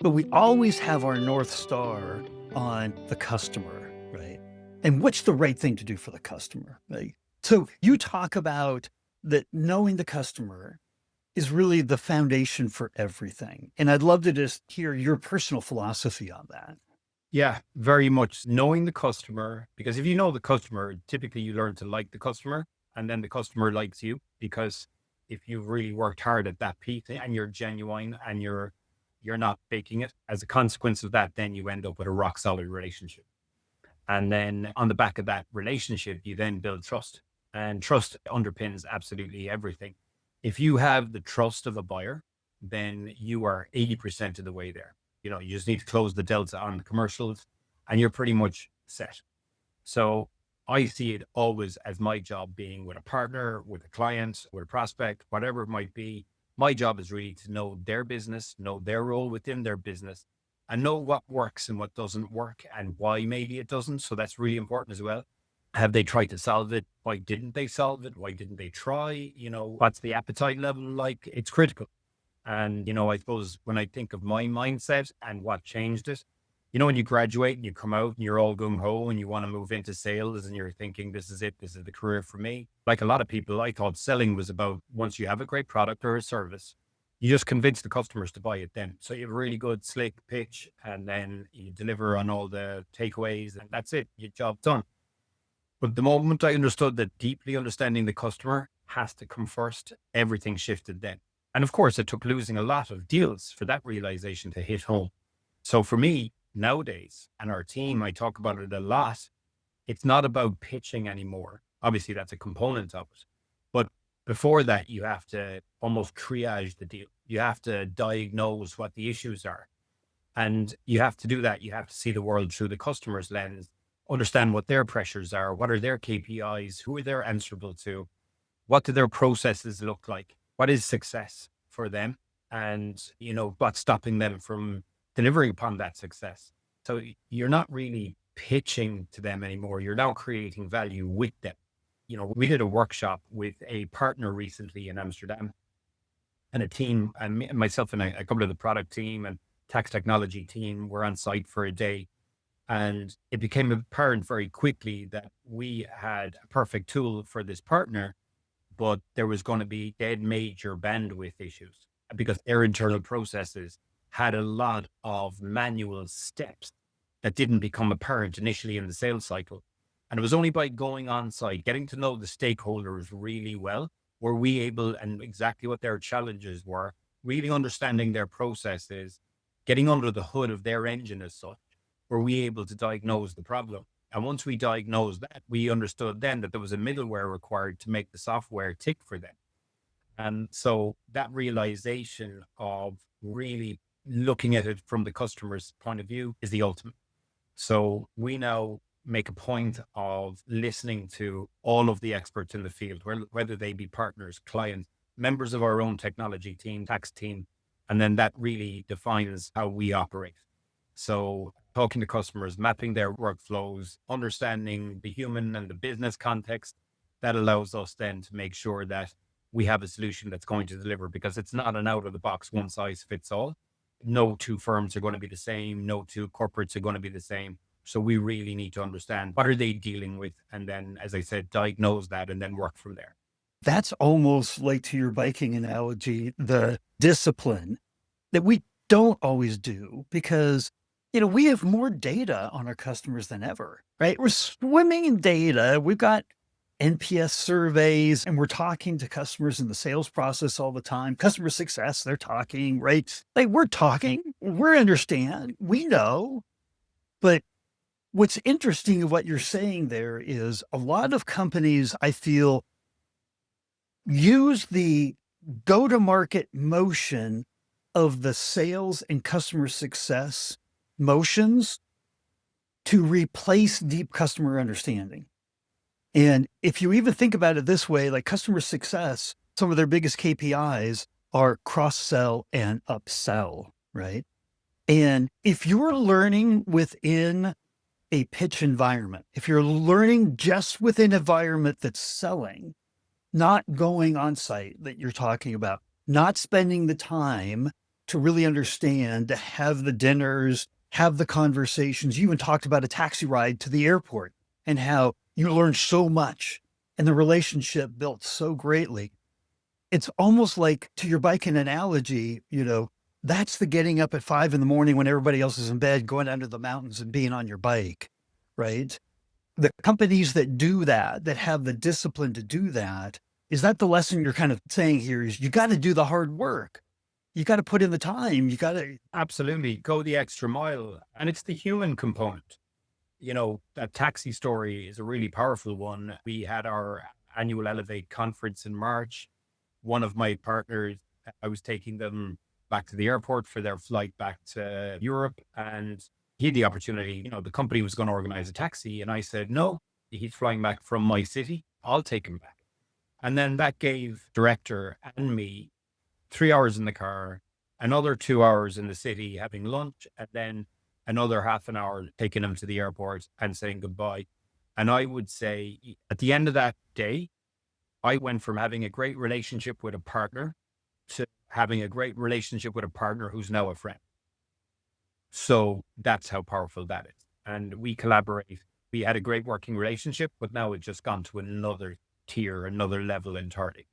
But we always have our North Star on the customer, right? And what's the right thing to do for the customer, right? So you talk about that knowing the customer is really the foundation for everything. And I'd love to just hear your personal philosophy on that. Yeah, very much knowing the customer, because if you know the customer, typically you learn to like the customer and then the customer likes you because if you've really worked hard at that piece and you're genuine and you're not faking it, as a consequence of that, then you end up with a rock solid relationship. And then on the back of that relationship, you then build trust. And trust underpins absolutely everything. If you have the trust of a buyer, then you are 80% of the way there. You just need to close the delta on the commercials and you're pretty much set. So I see it always as my job being with a partner, with a client, with a prospect, whatever it might be. My job is really to know their business, know their role within their business, and know what works and what doesn't work and why maybe it doesn't. So that's really important as well. Have they tried to solve it? Why didn't they solve it? Why didn't they try? What's the appetite level like? It's critical. And, I suppose when I think of my mindset and what changed it, when you graduate and you come out and you're all gung ho and you want to move into sales and you're thinking, this is it, this is the career for me. Like a lot of people, I thought selling was about once you have a great product or a service, you just convince the customers to buy it then. So you have a really good, slick pitch and then you deliver on all the takeaways and that's it, your job done. But the moment I understood that deeply understanding the customer has to come first, everything shifted then. And of course, it took losing a lot of deals for that realization to hit home. So for me, nowadays, and our team, I talk about it a lot. It's not about pitching anymore. Obviously, that's a component of it. But before that, you have to almost triage the deal. You have to diagnose what the issues are. And you have to do that. You have to see the world through the customer's lens, understand what their pressures are, what are their KPIs, who are they answerable to, what do their processes look like, what is success for them, and what's stopping them from delivering upon that success. So you're not really pitching to them anymore. You're now creating value with them. We did a workshop with a partner recently in Amsterdam and a team, and myself and a couple of the product team and tax technology team were on site for a day. And it became apparent very quickly that we had a perfect tool for this partner, but there was going to be dead major bandwidth issues because their internal processes had a lot of manual steps that didn't become apparent initially in the sales cycle. And it was only by going on site, getting to know the stakeholders really well, were we able, and exactly what their challenges were, really understanding their processes, getting under the hood of their engine as such, were we able to diagnose the problem. And once we diagnosed that, we understood then that there was a middleware required to make the software tick for them. And so that realization of really looking at it from the customer's point of view is the ultimate. So we now make a point of listening to all of the experts in the field, whether they be partners, clients, members of our own technology team, tax team, and then that really defines how we operate. So talking to customers, mapping their workflows, understanding the human and the business context, that allows us then to make sure that we have a solution that's going to deliver, because it's not an out of the box, one size fits all. No two firms are going to be the same. No two corporates are going to be the same. So we really need to understand what are they dealing with. And then, as I said, diagnose that and then work from there. That's almost like, to your biking analogy, the discipline that we don't always do because, we have more data on our customers than ever, right? We're swimming in data. We've got NPS surveys and we're talking to customers in the sales process all the time. Customer success, they're talking, right? Like we're talking, we understand, we know. But what's interesting of what you're saying there is a lot of companies, I feel, use the go-to-market motion of the sales and customer success motions to replace deep customer understanding. And if you even think about it this way, like customer success, some of their biggest KPIs are cross-sell and upsell, right? And if you're learning within a pitch environment, if you're learning just within an environment that's selling, not going on site that you're talking about, not spending the time to really understand, to have the dinners, have the conversations. You even talked about a taxi ride to the airport and how you learned so much and the relationship built so greatly. It's almost like, to your biking analogy, that's the getting up at 5 in the morning when everybody else is in bed, going down to the mountains and being on your bike, right? The companies that do that, that have the discipline to do that, is that the lesson you're kind of saying here is you got to do the hard work. You got to put in the time. You got to, Absolutely. Go the extra mile. And it's the human component. That taxi story is a really powerful one. We had our annual Elevate conference in March. One of my partners, I was taking them back to the airport for their flight back to Europe. And he had the opportunity, the company was going to organize a taxi. And I said, no, he's flying back from my city. I'll take him back. And then that gave director and me 3 hours in the car, another 2 hours in the city having lunch, and then another half an hour taking him to the airport and saying goodbye. And I would say at the end of that day, I went from having a great relationship with a partner to having a great relationship with a partner who's now a friend. So that's how powerful that is. And we collaborate. We had a great working relationship, but now it's just gone to another tier, another level entirely.